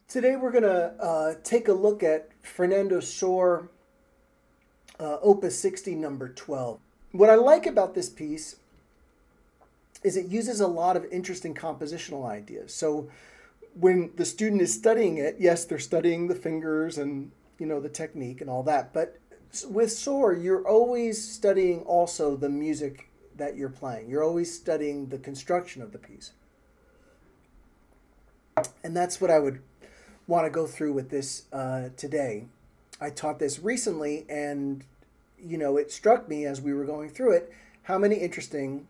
Today we're going to take a look at Fernando Sor Opus 60 number 12. What I like about this piece is it uses a lot of interesting compositional ideas. So when the student is studying it, yes, they're studying the fingers and the technique and all that, but with Sor, you're always studying also the music that you're playing. You're always studying the construction of the piece. And that's what I would want to go through with this today. I taught this recently, and it struck me as we were going through it how many interesting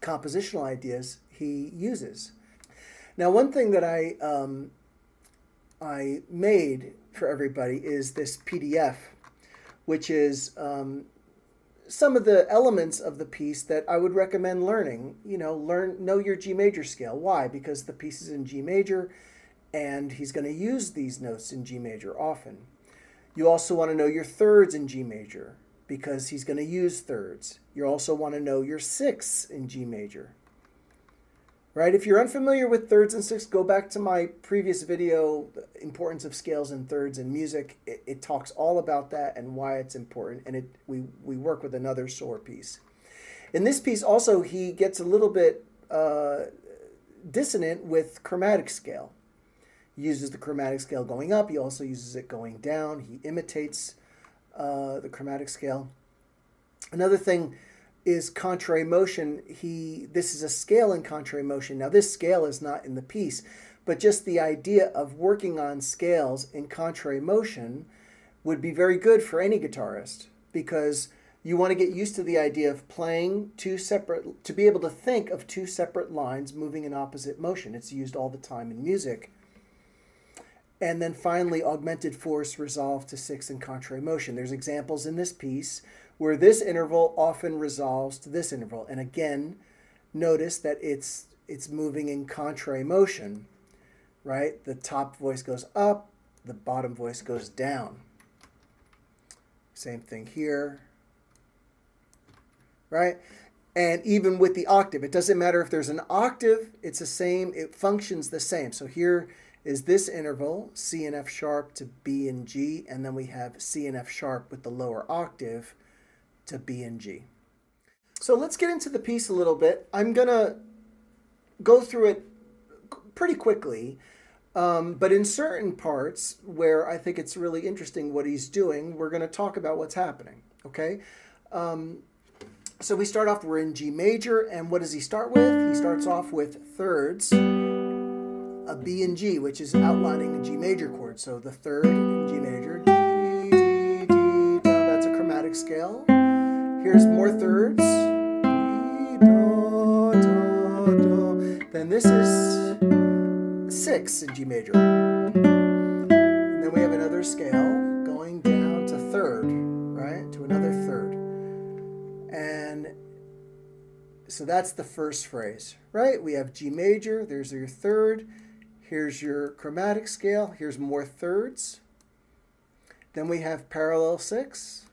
compositional ideas he uses. Now, one thing that I made for everybody is this PDF, which is some of the elements of the piece that I would recommend learning. Know your G major scale. Why? Because the piece is in G major, and he's going to use these notes in G major often. You also want to know your thirds in G major, because he's going to use thirds. You also want to know your sixths in G major. Right? If you're unfamiliar with thirds and sixths, go back to my previous video, The Importance of Scales and Thirds in Music. It talks all about that and why it's important, and we work with another Sor piece. In this piece also, he gets a little bit dissonant with chromatic scale. He uses the chromatic scale going up. He also uses it going down. He imitates the chromatic scale. Another thing is contrary motion. This is a scale in contrary motion. Now, this scale is not in the piece, but just the idea of working on scales in contrary motion would be very good for any guitarist, because you want to get used to the idea of playing to be able to think of two separate lines moving in opposite motion. It's used all the time in music. And then finally, augmented force resolved to sixth in contrary motion. There's examples in this piece where this interval often resolves to this interval. And again, notice that it's moving in contrary motion, right? The top voice goes up, the bottom voice goes down. Same thing here, right? And even with the octave, it doesn't matter if there's an octave, it's the same, it functions the same. So here is this interval, C and F sharp to B and G, and then we have C and F sharp with the lower octave to B and G. So let's get into the piece a little bit. I'm going to go through it pretty quickly, but in certain parts where I think it's really interesting what he's doing, we're going to talk about what's happening, okay? So we start off, we're in G major, and what does he start with? He starts off with thirds, a B and G, which is outlining a G major chord. So the third in G major, D, D, D, down, that's a chromatic scale. Here's more thirds, D, do, do, do. Then this is six in G major. And then we have another scale going down to third, right? To another third. And so that's the first phrase, right? We have G major, there's your third. Here's your chromatic scale. Here's more thirds. Then we have parallel six.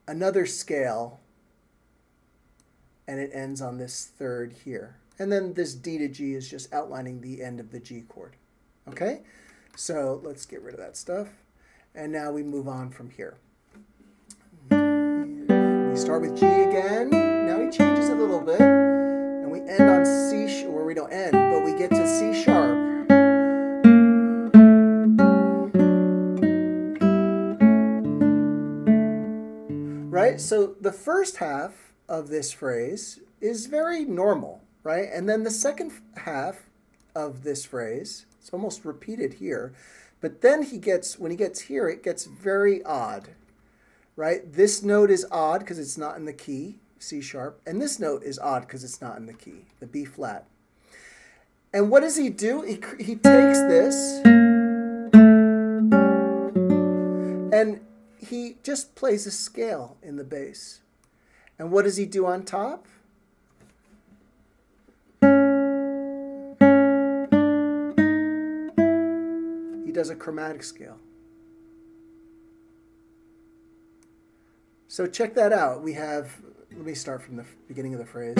Another scale. And it ends on this third here. And then this D to G is just outlining the end of the G chord. Okay? So let's get rid of that stuff. And now we move on from here. We start with G again. Now he changes a little bit. And we end on C, or we don't end, but we get to C sharp. Right? So the first half of this phrase is very normal, right? And then the second half of this phrase, it's almost repeated here, but then when he gets here, it gets very odd, right? This note is odd because it's not in the key, C sharp, and this note is odd because it's not in the key, the B flat. And what does he do? He takes this and he just plays a scale in the bass. And what does he do on top? He does a chromatic scale. So check that out. We have, let me start from the beginning of the phrase.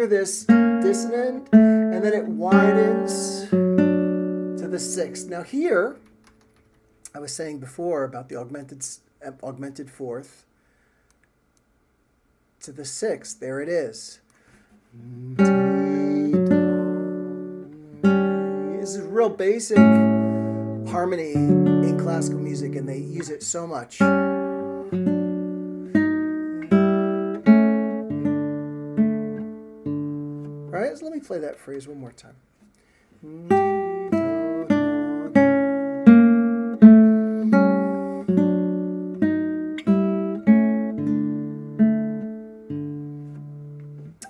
hear this dissonant, and then it widens to the sixth. Now here, I was saying before about the augmented fourth to the sixth. There it is. This is real basic harmony in classical music, and they use it so much. All right, so let me play that phrase one more time.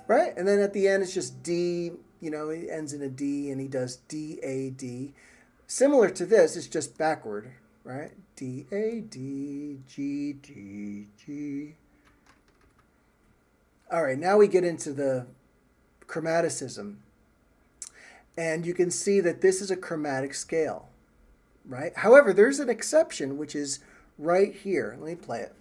Right? And then at the end, it's just D, you know, it ends in a D, and he does D, A, D. Similar to this, it's just backward, right? D, A, D, G, D, G. All right, now we get into the chromaticism. And you can see that this is a chromatic scale, right? However, there's an exception, which is right here. Let me play it.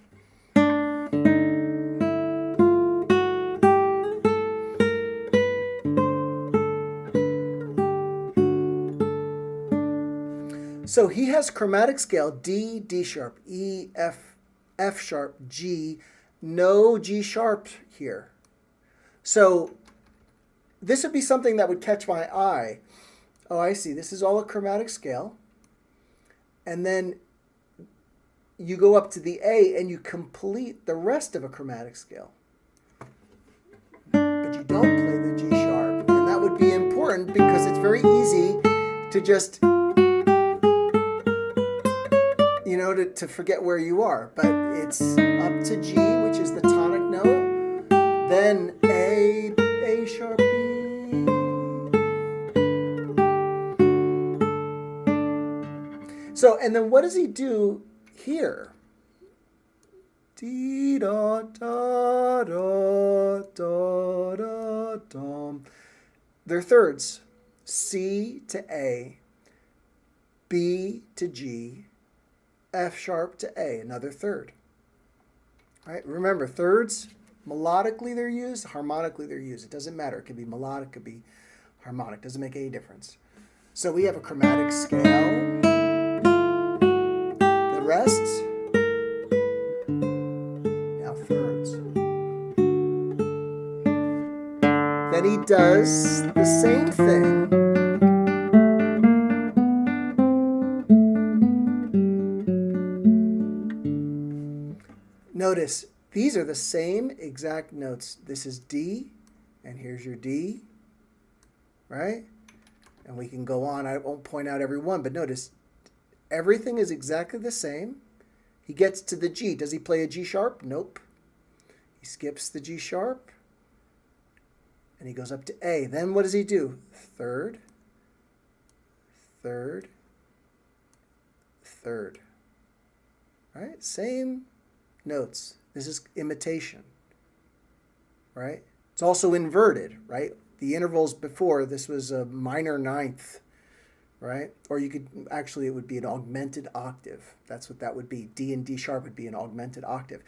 So he has chromatic scale D, D sharp, E, F, F sharp, G, no G sharp here. So this would be something that would catch my eye. Oh, I see. This is all a chromatic scale. And then you go up to the A and you complete the rest of a chromatic scale. But you don't play the G sharp. And that would be important because it's very easy to just, you know, to forget where you are. But it's up to G, which is the tonic note. Then A sharp, B. So, and then what does he do here? Dee da da da da da da. They're thirds. C to A, B to G, F sharp to A, another third. All right, remember, thirds, melodically they're used, harmonically they're used. It doesn't matter. It could be melodic, it could be harmonic. Doesn't make any difference. So we have a chromatic scale. The rest, now thirds. Then he does the same thing Notice, these are the same exact notes. This is D, and here's your D, right? And we can go on. I won't point out every one, but notice, everything is exactly the same. He gets to the G. Does he play a G sharp? Nope. He skips the G sharp, and he goes up to A. Then what does he do? Third, third, third. Right? Same notes. This is imitation, right? It's also inverted, right? The intervals before, this was a minor ninth, right? Or you could, actually it would be an augmented octave. That's what that would be. D and D sharp would be an augmented octave.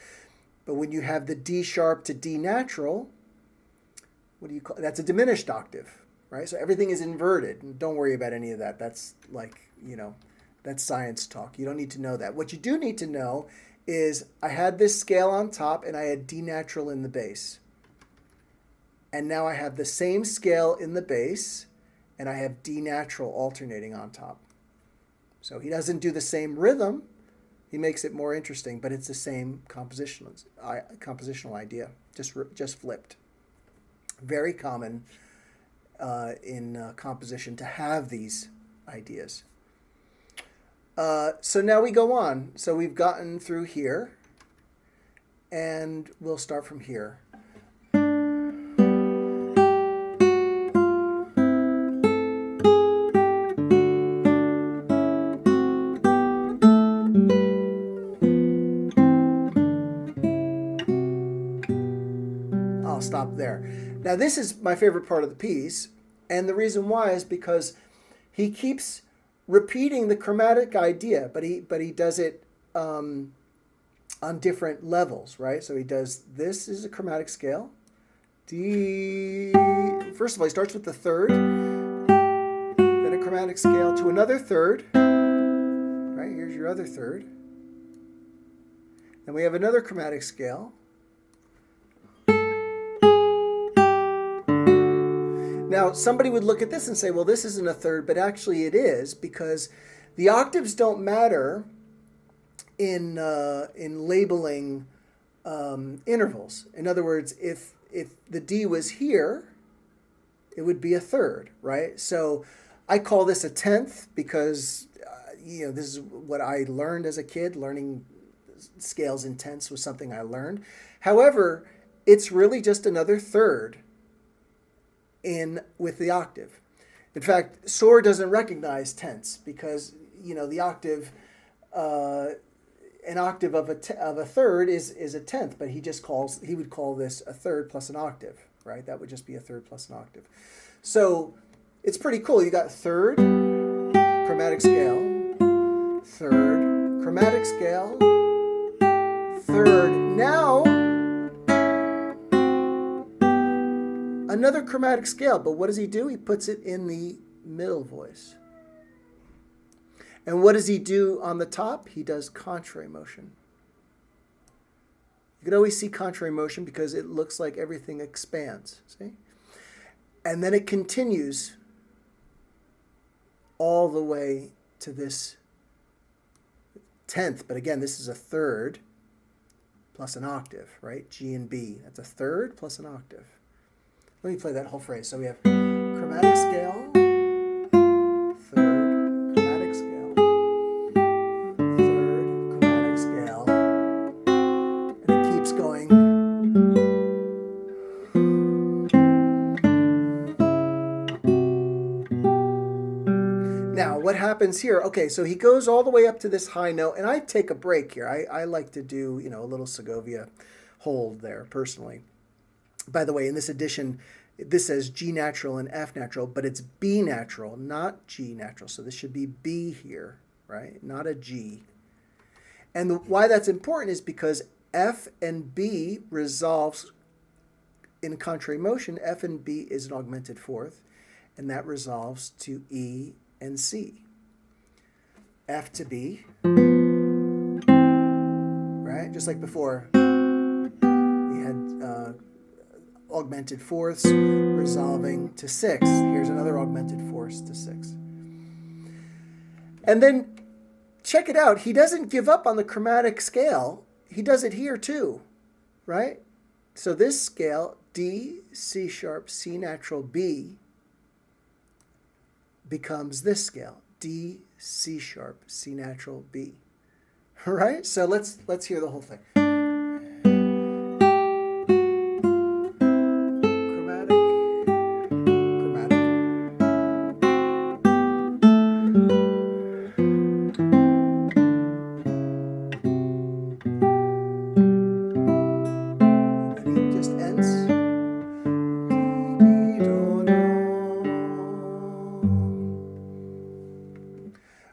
But when you have the D sharp to D natural, what do you call it? That's a diminished octave, right? So everything is inverted. Don't worry about any of that. That's like, you know, that's science talk. You don't need to know that. What you do need to know is I had this scale on top and I had D natural in the bass. And now I have the same scale in the bass and I have D natural alternating on top. So he doesn't do the same rhythm. He makes it more interesting, but it's the same compositional idea, just flipped. Very common in composition to have these ideas. So now we go on. So we've gotten through here, and we'll start from here. I'll stop there. Now this is my favorite part of the piece, and the reason why is because he keeps repeating the chromatic idea, but he does it on different levels, right? So he does, this is a chromatic scale, D. First of all, he starts with the third, then a chromatic scale to another third. Right, here's your other third. Then we have another chromatic scale. Now, somebody would look at this and say, well, this isn't a third, but actually it is, because the octaves don't matter in labeling intervals. In other words, if the D was here, it would be a third, right? So I call this a tenth because this is what I learned as a kid. Learning scales in tenths was something I learned. However, it's really just another third with the octave. In fact, Sor doesn't recognize tenths because the octave, an octave of a third is a tenth, but he would call this a third plus an octave, right? That would just be a third plus an octave. So it's pretty cool. You got third chromatic scale, third chromatic scale, third. Now another chromatic scale, but what does he do? He puts it in the middle voice. And what does he do on the top? He does contrary motion. You can always see contrary motion because it looks like everything expands. See? And then it continues all the way to this tenth. But again, this is a third plus an octave, right? G and B. That's a third plus an octave. Let me play that whole phrase. So we have chromatic scale, third chromatic scale, third chromatic scale, and it keeps going. Now, what happens here? Okay, so he goes all the way up to this high note, and I take a break here. I like to do, a little Segovia hold there, personally. By the way, in this edition, this says G natural and F natural, but it's B natural, not G natural. So this should be B here, right? Not a G. And why that's important is because F and B resolves in contrary motion. F and B is an augmented fourth, and that resolves to E and C. F to B, right? Just like before, we had augmented fourths resolving to 6. Here's another augmented fourth to 6. And then check it out. He doesn't give up on the chromatic scale. He does it here too, right? So this scale, D, C sharp, C natural, B, becomes this scale, D, C sharp, C natural, B. All right? So let's hear the whole thing.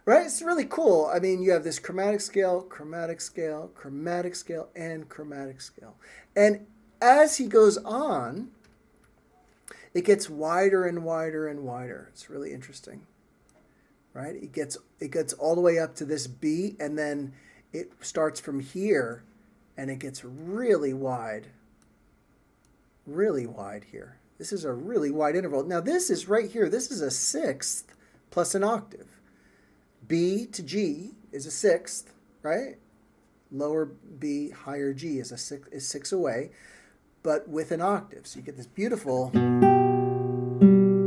Right? It's really cool. I mean, you have this chromatic scale, chromatic scale, chromatic scale, and chromatic scale. And as he goes on, it gets wider and wider and wider. It's really interesting. Right? It gets all the way up to this B, and then it starts from here, and it gets really wide here. This is a really wide interval. Now, this is right here. This is a sixth plus an octave. B to G is a sixth, right? Lower B, higher G is 6 away, but with an octave. So you get this beautiful,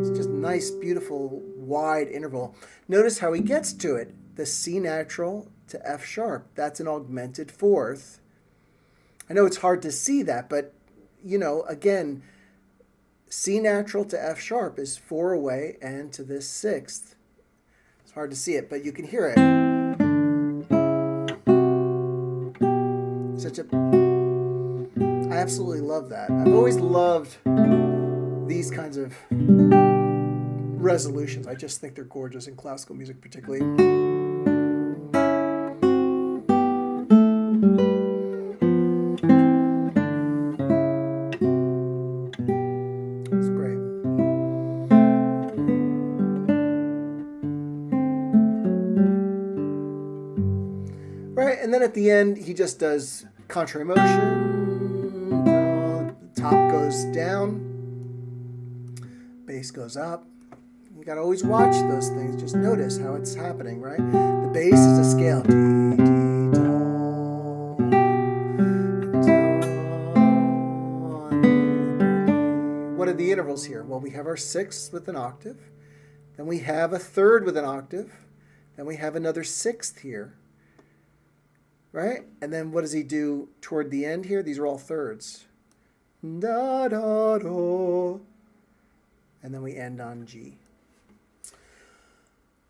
it's just nice, beautiful, wide interval. Notice how he gets to it. The C natural to F sharp. That's an augmented fourth. I know it's hard to see that, but, again, C natural to F sharp is 4 away and to this sixth. It's hard to see it, but you can hear it. I absolutely love that. I've always loved these kinds of resolutions. I just think they're gorgeous in classical music particularly. right? And then at the end, he just does contrary motion. Top goes down, bass goes up. You got to always watch those things. Just notice how it's happening, right? The bass is a scale. D, D, don. What are the intervals here? Well, we have our sixth with an octave. Then we have a third with an octave. Then we have another sixth here. Right? And then what does he do toward the end here? These are all thirds. Da, da, da. And then we end on G.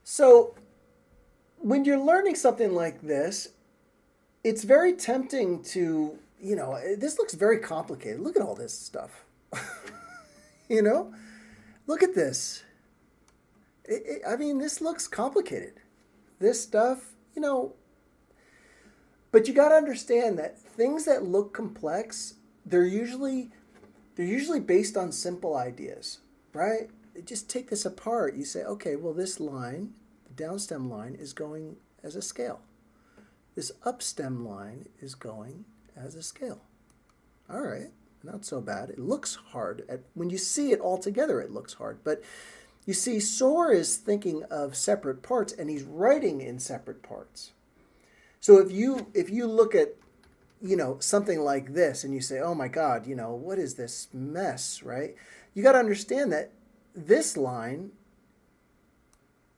So when you're learning something like this, it's very tempting to, this looks very complicated. Look at all this stuff. Look at this. This looks complicated. This stuff, but you got to understand that things that look complex, they're usually based on simple ideas, right? Just take this apart. You say, okay, well, this line, the downstem line, is going as a scale. This upstem line is going as a scale. All right, not so bad. It looks hard. When you see it all together, it looks hard. But you see, Sor is thinking of separate parts, and he's writing in separate parts. So if you look at, something like this, and you say, oh my God, what is this mess, right? You got to understand that this line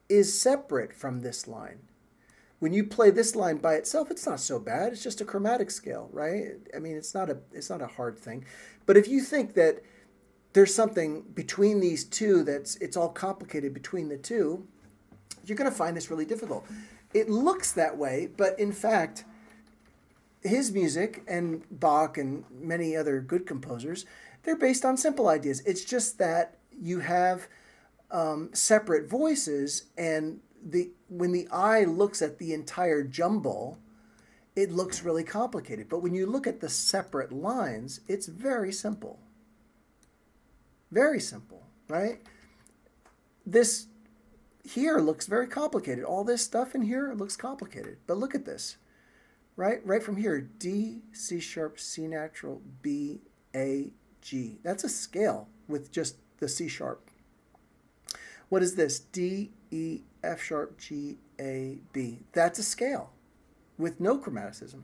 is separate from this line. When you play this line by itself, it's not so bad. It's just a chromatic scale, right? It's not a hard thing. But if you think that there's something between these two it's all complicated between the two, you're going to find this really difficult. It looks that way, but in fact, his music and Bach and many other good composers, they're based on simple ideas. It's just that you have separate voices, and when the eye looks at the entire jumble, it looks really complicated. But when you look at the separate lines, it's very simple. Very simple, right? This here looks very complicated. All this stuff in here looks complicated. But look at this, right? Right from here, D, C sharp, C natural, B, A, G. That's a scale with just the C sharp. What is this? D, E, F sharp, G, A, B. That's a scale with no chromaticism.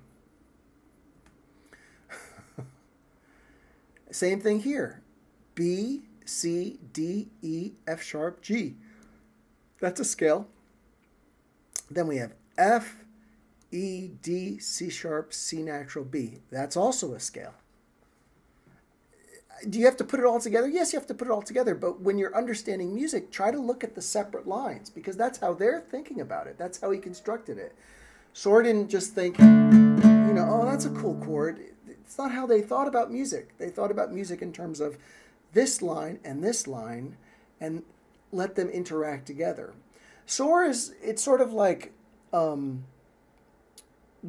Same thing here. B, C, D, E, F sharp, G. That's a scale. Then we have F, E, D, C sharp, C natural, B. That's also a scale. Do you have to put it all together? Yes, you have to put it all together. But when you're understanding music, try to look at the separate lines, because that's how they're thinking about it. That's how he constructed it. Sor didn't just think, oh, that's a cool chord. It's not how they thought about music. They thought about music in terms of this line, and let them interact together. Sor it's sort of like when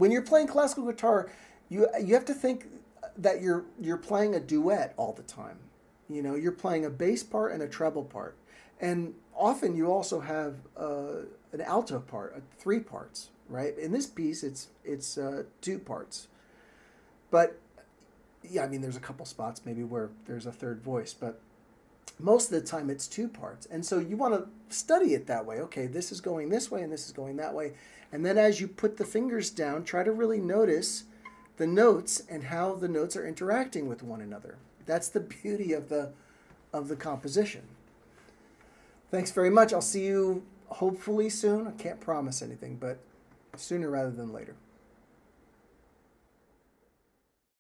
you're playing classical guitar, you have to think that you're playing a duet all the time. You're playing a bass part and a treble part, and often you also have an alto part, 3 parts, right? In this piece, it's 2 parts, but yeah, there's a couple spots maybe where there's a third voice, but most of the time it's 2 parts. And so you want to study it that way. Okay, this is going this way and this is going that way. And then as you put the fingers down, try to really notice the notes and how the notes are interacting with one another. That's the beauty of the composition. Thanks very much. I'll see you hopefully soon. I can't promise anything, but sooner rather than later.